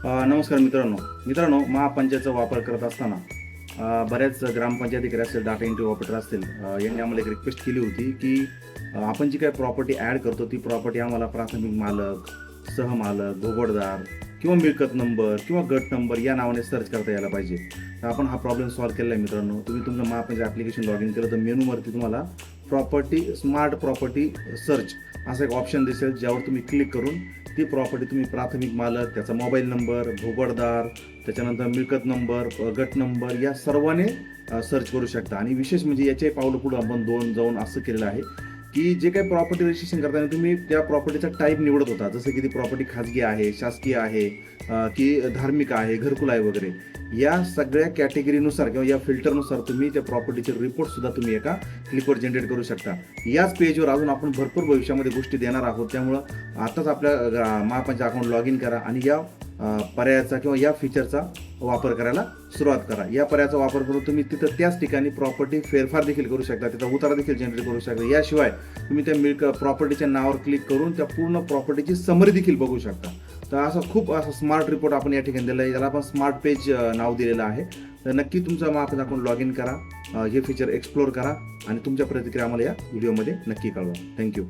नमस्कार मित्रांनो महापंचायतचा वापर करत असताना बऱ्याच ग्रामपंचायती असतील, डाटा एंट्री ऑपरेटर असतील, यांनी आम्हाला एक रिक्वेस्ट केली होती की आपण जी काही प्रॉपर्टी ॲड करतो ती प्रॉपर्टी आम्हाला प्राथमिक मालक, सहमालक, भोगोडदार किंवा मिळकत नंबर किंवा गट नंबर या नावाने सर्च करता यायला पाहिजे. तर आपण हा प्रॉब्लेम सॉल्व्ह केला आहे मित्रांनो. तुम्ही तुमचं महापंचायत ॲप्लिकेशन लॉग इन केलं तर मेनूवरती तुम्हाला स्मार्ट प्रॉपर्टी सर्च असा एक ऑप्शन दिसेल, ज्यावर तुम्ही क्लिक करून ती प्रॉपर्टी तुम्ही प्राथमिक मालक, त्याचा मोबाईल नंबर, भोगवटदार, त्याच्यानंतर मिळकत नंबर, गट नंबर या सर्वाने सर्च करू शकता. आणि विशेष म्हणजे याचे पावलं पुढं आपण दोन जाऊन असं केलेलं आहे की जे काही प्रॉपर्टी रजिस्ट्रेशन करताना तुम्ही त्या प्रॉपर्टीचा टाईप निवडत होता, जसं की ती प्रॉपर्टी खाजगी आहे, शासकीय आहे की धार्मिक आहे, घरकुल आहे वगैरे, या सगळ्या कॅटेगरीनुसार किंवा या फिल्टरनुसार तुम्ही त्या प्रॉपर्टीचे रिपोर्टसुद्धा तुम्ही एका क्लिकवर जनरेट करू शकता. याच पेजवर अजून आपण भरपूर भविष्यामध्ये गोष्टी देणार आहोत. त्यामुळं आताच आपल्या महापंचायत अकाउंट लॉग इन करा आणि या पर्यायाचा किंवा या फीचरचा वापर करायला सुरुवात करा. या पर्यायाचा वापर करून तुम्ही तिथं त्याच ठिकाणी प्रॉपर्टी फेरफार देखील करू शकता, त्याचा उतारा देखील जनरेट करू शकता. याशिवाय तुम्ही त्या प्रॉपर्टीच्या नावावर क्लिक करून त्या पूर्ण प्रॉपर्टीची समरी देखील बघू शकता. तर खूप स्मार्ट रिपोर्ट आपण या ठिकाणी दिला आहे, याला आपण स्मार्ट पेज नाव दिलेलं आहे. तर नक्की तुमचा महापंचायत अकाउंट लॉग इन करा, हे फीचर एक्सप्लोर करा आणि तुमच्या प्रतिक्रिया आम्हाला या व्हिडिओमध्ये नक्की कळवा. थँक्यू.